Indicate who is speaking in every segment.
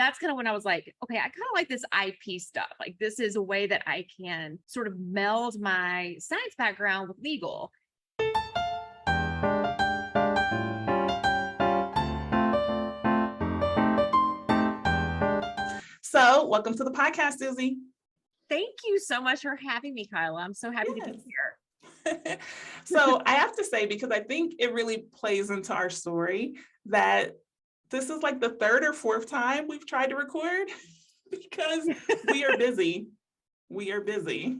Speaker 1: that's kind of when I was like, okay, I kind of like this IP stuff. Like this is a way that I can sort of meld my science background with legal.
Speaker 2: So welcome to the podcast, Suzi.
Speaker 1: Thank you so much for having me, Kyla. I'm so happy to be here.
Speaker 2: So I have to say, because I think it really plays into our story, that this is like the third or fourth time we've tried to record because we are busy. We are busy.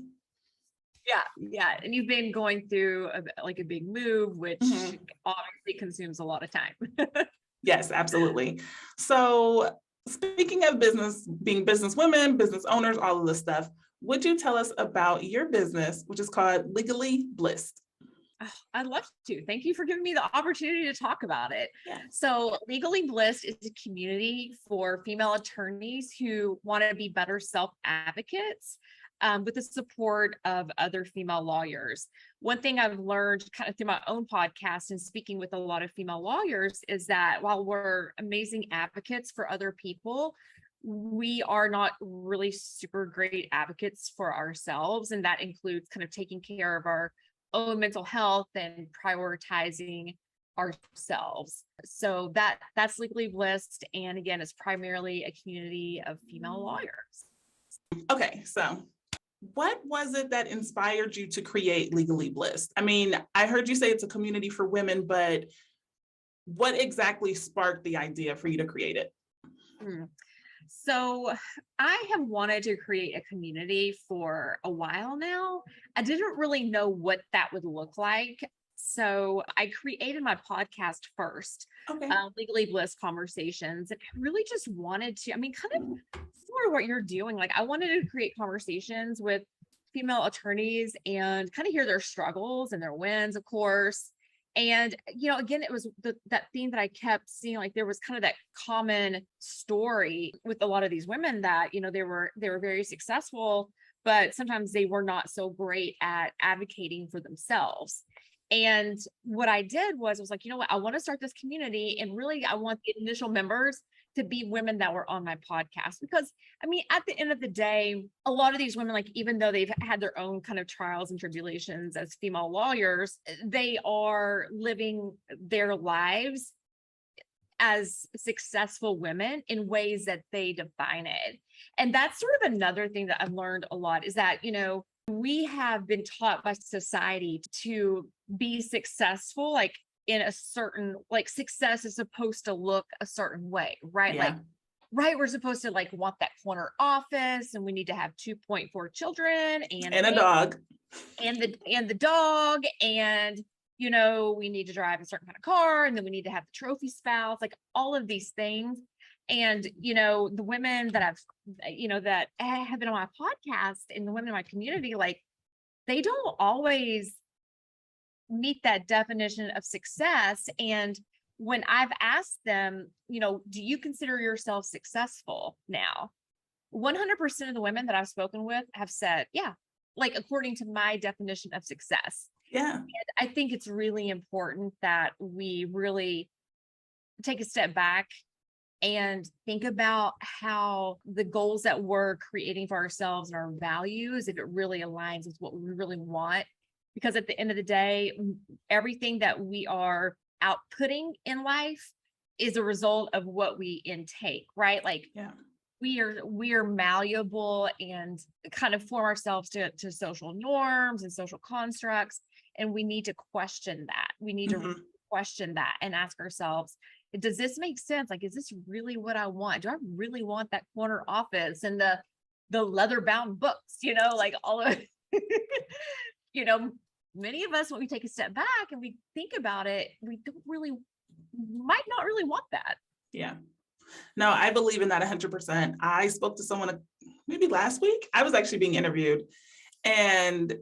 Speaker 1: Yeah. And you've been going through a big move, which obviously consumes a lot of time.
Speaker 2: Yes, absolutely. So speaking of business, being business women, business owners, all of this stuff, would you tell us about your business, which is called Legally Blissed?
Speaker 1: I'd love to. Thank you for giving me the opportunity to talk about it.
Speaker 2: Yeah.
Speaker 1: So Legally Blissed is a community for female attorneys who want to be better self-advocates with the support of other female lawyers. One thing I've learned kind of through my own podcast and speaking with a lot of female lawyers is that while we're amazing advocates for other people, we are not really super great advocates for ourselves. And that includes kind of taking care of our own mental health and prioritizing ourselves. So that's Legally Blissed. And again, it's primarily a community of female lawyers.
Speaker 2: Okay, so what was it that inspired you to create Legally Blissed? I mean, I heard you say it's a community for women, but what exactly sparked the idea for you to create it?
Speaker 1: So I have wanted to create a community for a while now. I didn't really know what that would look like. So I created my podcast first, Legally Blissed Conversations. And I really just wanted to, kind of similar to what you're doing. Like I wanted to create conversations with female attorneys and kind of hear their struggles and their wins, of course. And, again, it was that theme that I kept seeing, like there was kind of that common story with a lot of these women that, they were very successful, but sometimes they were not so great at advocating for themselves. And what I did was like, you know what, I want to start this community. And really, I want the initial members to be women that were on my podcast. Because at the end of the day, a lot of these women, like, even though they've had their own kind of trials and tribulations as female lawyers, they are living their lives as successful women in ways that they define it. And that's sort of another thing that I've learned a lot is that, we have been taught by society to be successful, like in a certain, like success is supposed to look a certain way, right?
Speaker 2: Yeah.
Speaker 1: We're supposed to like want that corner office and we need to have 2.4 children and
Speaker 2: a dog
Speaker 1: and the dog. And, we need to drive a certain kind of car and then we need to have the trophy spouse, like all of these things. And, the women that that have been on my podcast and the women in my community, like they don't always meet that definition of success. And when I've asked them, do you consider yourself successful now? 100% of the women that I've spoken with have said, yeah, like according to my definition of success.
Speaker 2: Yeah.
Speaker 1: And I think it's really important that we really take a step back and think about how the goals that we're creating for ourselves and our values, if it really aligns with what we really want. Because at the end of the day, everything that we are outputting in life is a result of what we intake, right? Like we are malleable and kind of form ourselves to social norms and social constructs. And we need to question that. We need to question that and ask ourselves, does this make sense? Like, is this really what I want? Do I really want that corner office and the leather bound books, like all of many of us, when we take a step back and we think about it, we might not really want that.
Speaker 2: Yeah. No, I believe in that 100%. I spoke to someone maybe last week. I was actually being interviewed and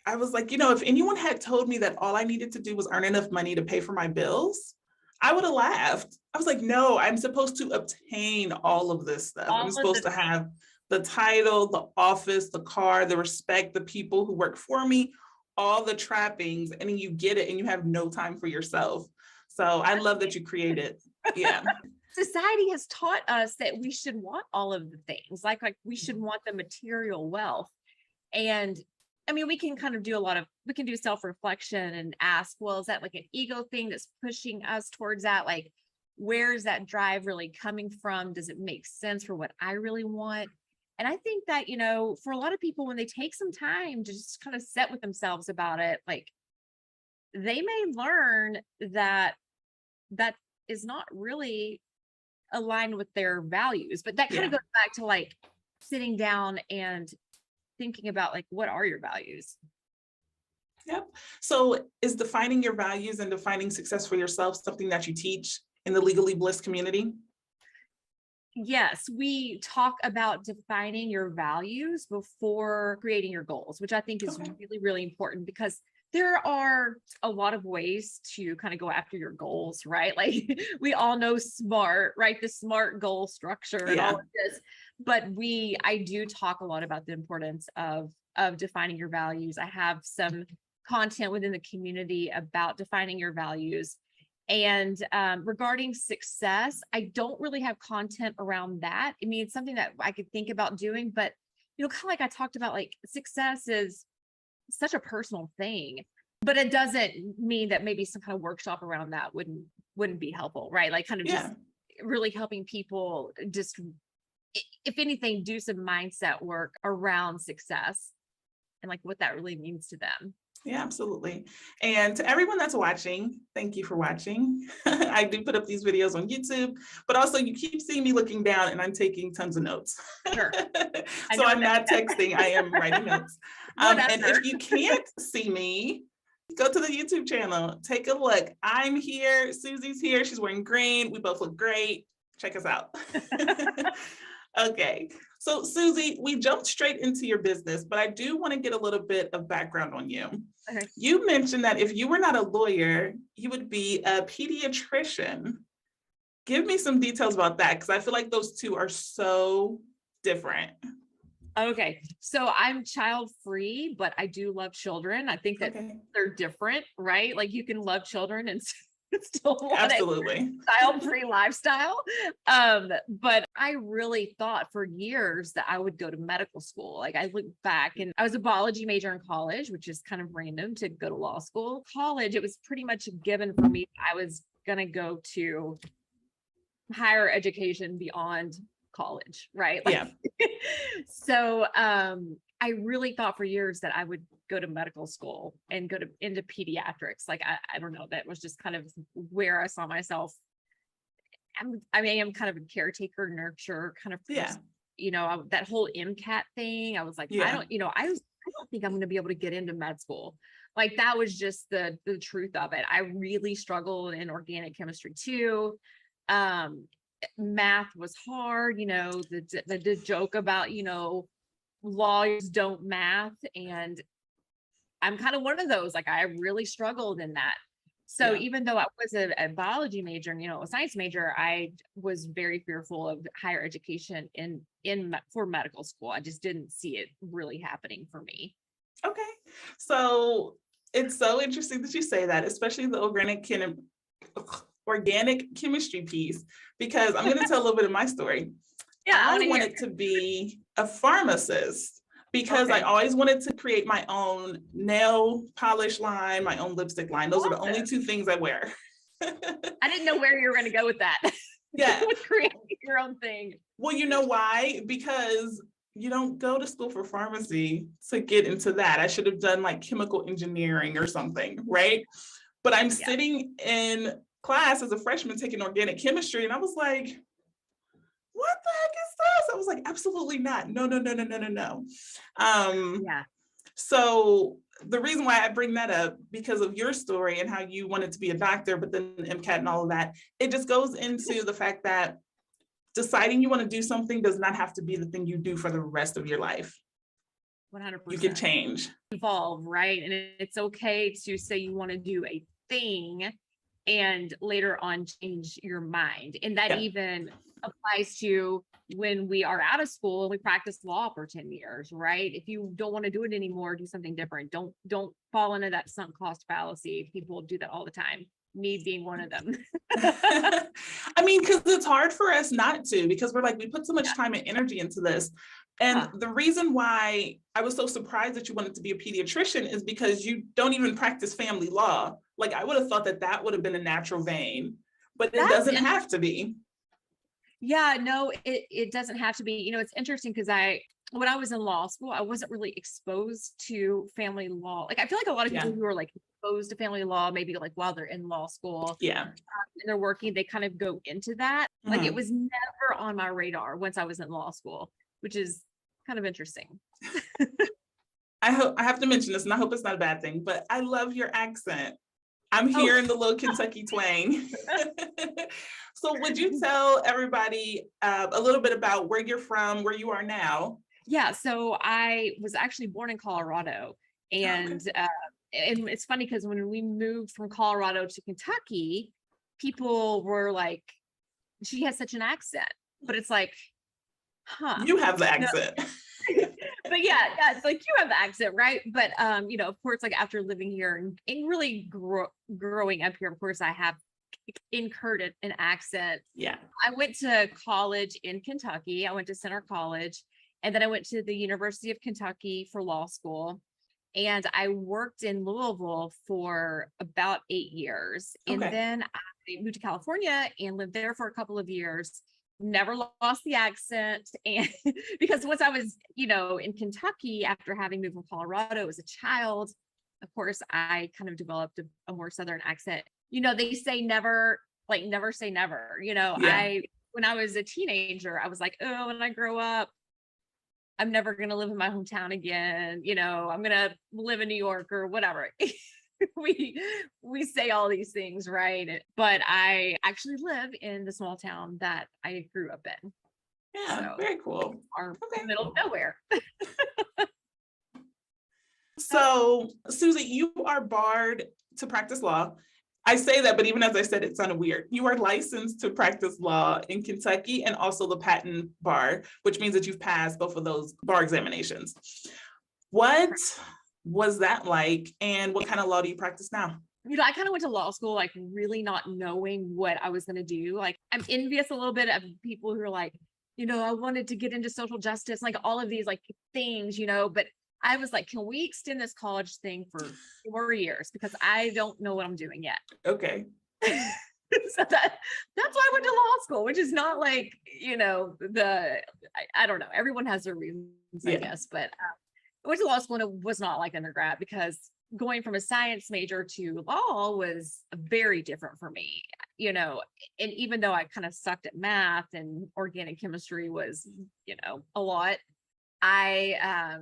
Speaker 2: I was like, if anyone had told me that all I needed to do was earn enough money to pay for my bills, I would have laughed. I was like, no, I'm supposed to obtain all of this stuff. I'm supposed to have the title, the office, the car, the respect, the people who work for me, all the trappings, and then you get it and you have no time for yourself. So I love that you created. Yeah.
Speaker 1: It's society has taught us that we should want all of the things, like we should want the material wealth. And I mean, we can kind of we can do self-reflection and ask, well, is that like an ego thing that's pushing us towards that? Like, where's that drive really coming from? Does it make sense for what I really want? And I think that, for a lot of people, when they take some time to just kind of sit with themselves about it, like they may learn that that is not really aligned with their values. But that kind of goes back to like sitting down and thinking about like, what are your values?
Speaker 2: Yep. So is defining your values and defining success for yourself something that you teach in the Legally Blissed community?
Speaker 1: Yes, we talk about defining your values before creating your goals, which I think is really, really important, because there are a lot of ways to kind of go after your goals, right? Like we all know SMART, right? The SMART goal structure and all of this. But I do talk a lot about the importance of defining your values. I have some content within the community about defining your values. And regarding success, I don't really have content around that. I mean, it's something that I could think about doing, but kind of like I talked about, like success is such a personal thing, but it doesn't mean that maybe some kind of workshop around that wouldn't be helpful, right? Like kind of just really helping people just, if anything, do some mindset work around success and like what that really means to them.
Speaker 2: Yeah, absolutely. And to everyone that's watching, thank you for watching. I do put up these videos on YouTube, but also you keep seeing me looking down and I'm taking tons of notes.
Speaker 1: Sure.
Speaker 2: So I'm not texting, I am writing notes. And if you can't see me, go to the YouTube channel, take a look. I'm here, Suzi's here, she's wearing green. We both look great. Check us out. Okay. So Suzi, we jumped straight into your business, but I do want to get a little bit of background on you. Okay. You mentioned that if you were not a lawyer, you would be a pediatrician. Give me some details about that, because I feel like those two are so different.
Speaker 1: Okay. So I'm child free, but I do love children. I think that they're different, right? Like you can love children and still want a child-free lifestyle. But I really thought for years that I would go to medical school. Like I look back and I was a biology major in college, which is kind of random to go to law school. College, it was pretty much a given for me. I was going to go to higher education beyond college, right? Like, so I really thought for years that I would go to medical school and go into pediatrics. Like, I don't know, that was just kind of where I saw myself. I am kind of a caretaker, nurture kind of person. That whole MCAT thing, I was like, I don't think I'm going to be able to get into med school. Like that was just the truth of it. I really struggled in organic chemistry too. Math was hard, the joke about, lawyers don't math. And I'm kind of one of those, like I really struggled in that. So even though I was a biology major and, a science major, I was very fearful of higher education for medical school. I just didn't see it really happening for me.
Speaker 2: Okay. So it's so interesting that you say that, especially the organic chemistry piece, because I'm going to tell a little bit of my story. I wanted to be a pharmacist because I always wanted to create my own nail polish line, my own lipstick line. Those are the only two things I wear.
Speaker 1: I didn't know where you were going to go with that.
Speaker 2: Yeah.
Speaker 1: With creating your own thing.
Speaker 2: Well, you know why? Because you don't go to school for pharmacy to get into that. I should have done like chemical engineering or something, right? But I'm sitting in class as a freshman taking organic chemistry, and I was like, what the heck is this? I was like, absolutely not. No. So the reason why I bring that up, because of your story and how you wanted to be a doctor, but then MCAT and all of that, it just goes into the fact that deciding you want to do something does not have to be the thing you do for the rest of your life.
Speaker 1: 100%.
Speaker 2: You can change.
Speaker 1: Evolve, right? And it's okay to say you want to do a thing and later on change your mind. And that even applies to when we are out of school and we practice law for 10 years, right? If you don't want to do it anymore, do something different. Don't fall into that sunk cost fallacy. People do that all the time. me being one of them.
Speaker 2: I mean, because it's hard for us not to, because we're like, we put so much time and energy into this. And the reason why I was so surprised that you wanted to be a pediatrician is because you don't even practice family law. Like, I would have thought that that would have been a natural vein, but it doesn't have to be.
Speaker 1: Yeah, no, it doesn't have to be. You know, it's interesting because when I was in law school, I wasn't really exposed to family law. Like, I feel like a lot of people who are like exposed to family law, maybe like while they're in law school, and they're working, they kind of go into that. Like, it was never on my radar once I was in law school, which is kind of interesting.
Speaker 2: I have to mention this, and I hope it's not a bad thing, but I love your accent. I'm hearing the little Kentucky twang. So would you tell everybody a little bit about where you're from, where you are now?
Speaker 1: Yeah, so I was actually born in Colorado, and it's funny because when we moved from Colorado to Kentucky, people were like, she has such an accent, but it's like,
Speaker 2: you have the accent.
Speaker 1: But yeah, it's like, you have the accent, right? But you know, of course, like after living here and really growing up here, of course, I have incurred an accent.
Speaker 2: Yeah.
Speaker 1: I went to college in Kentucky. I went to Center College, and then I went to the University of Kentucky for law school. And I worked in Louisville for about 8 years. And then I moved to California and lived there for a couple of years. Never lost the accent. And because once I was, you know, in Kentucky, after having moved from Colorado as a child, of course, I kind of developed a more Southern accent. You know, they say never say never. You know, when I was a teenager, I was like, oh, when I grow up, I'm never going to live in my hometown again. You know, I'm going to live in New York or whatever. we say all these things, right? But I actually live in the small town that I grew up in.
Speaker 2: Yeah, so, very cool.
Speaker 1: Our middle of nowhere.
Speaker 2: So, Suzi, you are barred to practice law. I say that, but even as I said, it sounded weird. You are licensed to practice law in Kentucky and also the patent bar, which means that you've passed both of those bar examinations. What was that like, and what kind of law do you practice now?
Speaker 1: You know, I kind of went to law school like really not knowing what I was going to do. Like, I'm envious a little bit of people who are like, you know, I wanted to get into social justice, like all of these like things, you know, but I was like, can we extend this college thing for 4 years? Because I don't know what I'm doing yet.
Speaker 2: Okay.
Speaker 1: So that's why I went to law school, which is not like, you know, I don't know. Everyone has their reasons, I guess, but I went to law school and it was not like undergrad, because going from a science major to law was very different for me, you know. And even though I kind of sucked at math and organic chemistry was, you know, a lot, I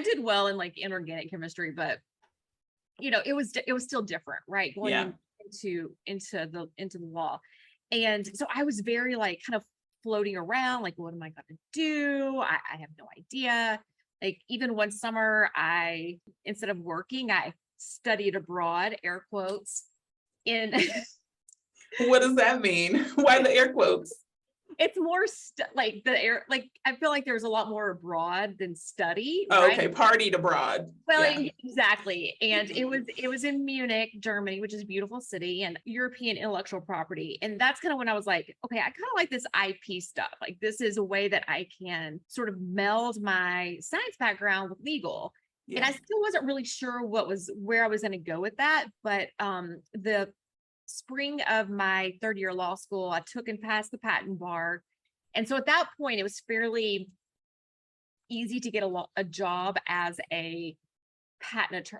Speaker 1: did well in like inorganic chemistry, but you know, it was still different, right? Going into the law. And so I was very like kind of floating around, like, what am I going to do? I have no idea. Like, even one summer, instead of working, I studied abroad, air quotes, in.
Speaker 2: What does that mean? Why the air quotes?
Speaker 1: It's more like I feel like there's a lot more abroad than study.
Speaker 2: Oh,
Speaker 1: right?
Speaker 2: okay, partied abroad.
Speaker 1: Well, exactly. And it was in Munich, Germany, which is a beautiful city, and European intellectual property. And that's kind of when I was like, okay, I kind of like this IP stuff. Like, this is a way that I can sort of meld my science background with legal. And I still wasn't really sure where I was going to go with that. But the spring of my third year law school, I took and passed the patent bar. And so at that point, it was fairly easy to get a job as a patent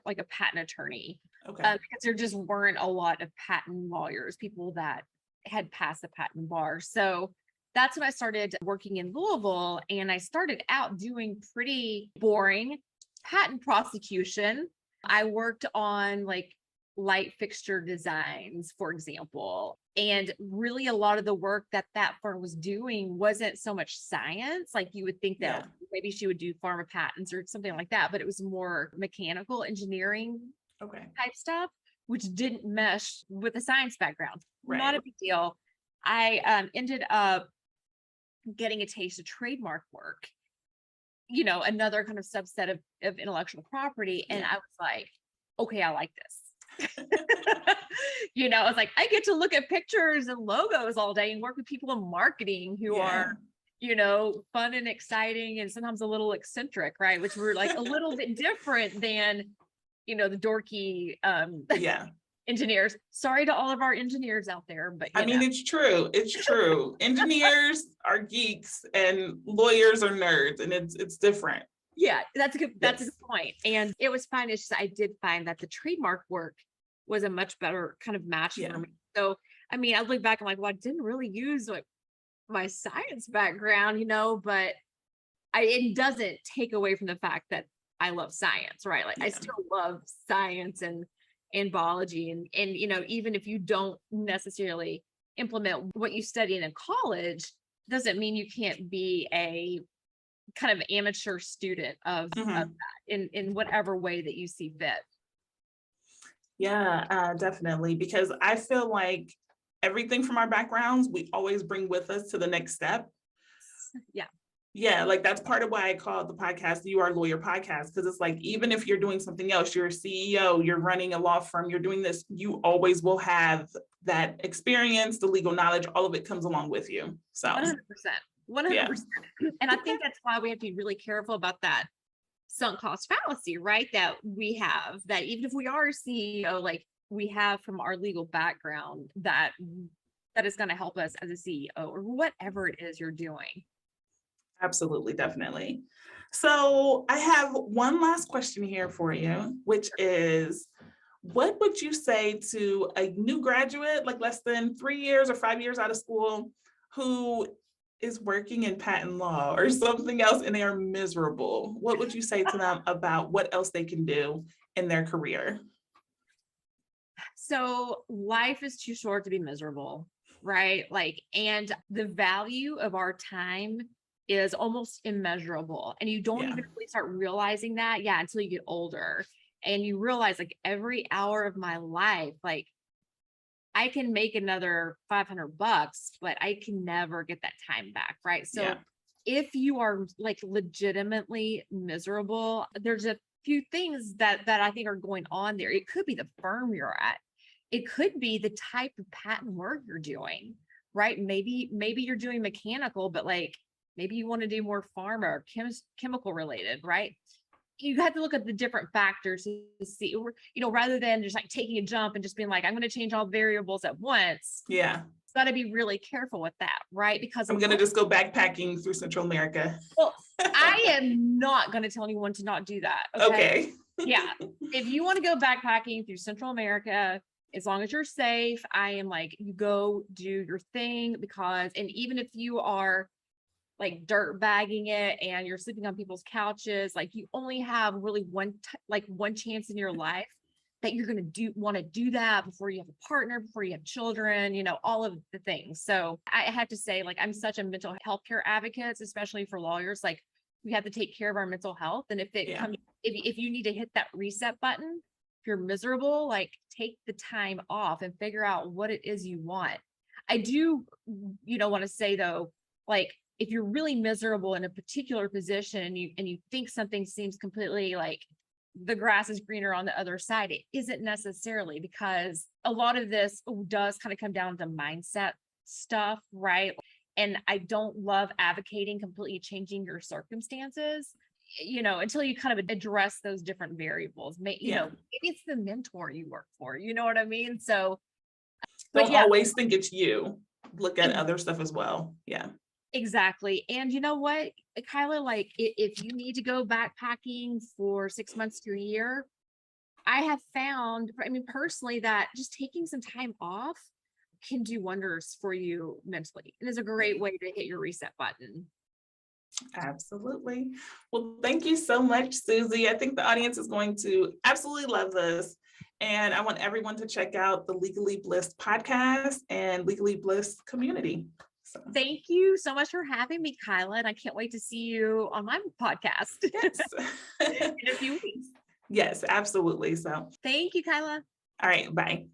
Speaker 1: attorney, because there just weren't a lot of patent lawyers, people that had passed the patent bar. So that's when I started working in Louisville, and I started out doing pretty boring patent prosecution. I worked on like light fixture designs, for example. And really a lot of the work that firm was doing wasn't so much science. Like, you would think that maybe she would do pharma patents or something like that, but it was more mechanical engineering type stuff, which didn't mesh with the science background. Not a big deal. I ended up getting a taste of trademark work, you know, another kind of subset of intellectual property. And I was like, okay, I like this. It's like, I get to look at pictures and logos all day and work with people in marketing who are, fun and exciting and sometimes a little eccentric, right? Which we're like a little bit different than, the dorky engineers. Sorry to all of our engineers out there, but
Speaker 2: I mean, it's true. It's true. Engineers are geeks and lawyers are nerds, and it's different.
Speaker 1: Yeah, that's a good point. And it was fine. It's just I did find that the trademark work was a much better kind of match for me. So I mean, I look back, I'm like, well, I didn't really use my science background, but it doesn't take away from the fact that I love science, right? Like I still love science and biology and even if you don't necessarily implement what you study in college, doesn't mean you can't be a kind of amateur student of that in whatever way that you see fit.
Speaker 2: Yeah, definitely. Because I feel like everything from our backgrounds, we always bring with us to the next step.
Speaker 1: Yeah.
Speaker 2: Yeah, like that's part of why I call it the podcast, You Are a Lawyer Podcast, because it's like, even if you're doing something else, you're a CEO, you're running a law firm, you're doing this, you always will have that experience, the legal knowledge, all of it comes along with you. So
Speaker 1: 100%. And I think that's why we have to be really careful about that sunk cost fallacy, right? That we have, that even if we are a CEO, like we have from our legal background, that is going to help us as a CEO or whatever it is you're doing.
Speaker 2: Absolutely, definitely. So I have one last question here for you, which is, what would you say to a new graduate, like less than 3 years or 5 years out of school, who is working in patent law or something else and they are miserable? What would you say to them about what else they can do in their career?
Speaker 1: So life is too short to be miserable, right? Like, and the value of our time is almost immeasurable. And you don't even really start realizing that, until you get older. And you realize, like, every hour of my life, like, I can make another $500, but I can never get that time back, right? So if you are like legitimately miserable, there's a few things that I think are going on there. It could be the firm you're at. It could be the type of patent work you're doing, right? Maybe you're doing mechanical, but like, maybe you want to do more pharma or chemical related, right? You have to look at the different factors to see, rather than just like taking a jump and just being like, I'm going to change all variables at once.
Speaker 2: Yeah.
Speaker 1: It's got to be really careful with that, right? Because
Speaker 2: I'm going to just go backpacking through Central America.
Speaker 1: Well, I am not going to tell anyone to not do that. Okay. Yeah. If you want to go backpacking through Central America, as long as you're safe, I am like, you go do your thing, and even if you are like dirt bagging it and you're sleeping on people's couches, like you only have really one chance in your life that you're going to want to do that before you have a partner, before you have children, all of the things. So I have to say, like, I'm such a mental health care advocate, especially for lawyers. Like, we have to take care of our mental health. And if if you need to hit that reset button, if you're miserable, like, take the time off and figure out what it is you want. I do, want to say though, like, if you're really miserable in a particular position and you think something seems completely like the grass is greener on the other side, it isn't necessarily, because a lot of this does kind of come down to mindset stuff, right? And I don't love advocating completely changing your circumstances, until you kind of address those different variables. Maybe it's the mentor you work for, you know what I mean? So
Speaker 2: don't always think it's you. Look at other stuff as well. Yeah.
Speaker 1: Exactly. And you know what, Kyla, like if you need to go backpacking for 6 months to a year, I have found, personally, that just taking some time off can do wonders for you mentally. And is a great way to hit your reset button.
Speaker 2: Absolutely. Well, thank you so much, Suzi. I think the audience is going to absolutely love this. And I want everyone to check out the Legally Blissed podcast and Legally Blissed community. So.
Speaker 1: Thank you so much for having me, Kyla. And I can't wait to see you on my podcast in a few weeks.
Speaker 2: Yes, absolutely. So
Speaker 1: thank you, Kyla.
Speaker 2: All right. Bye.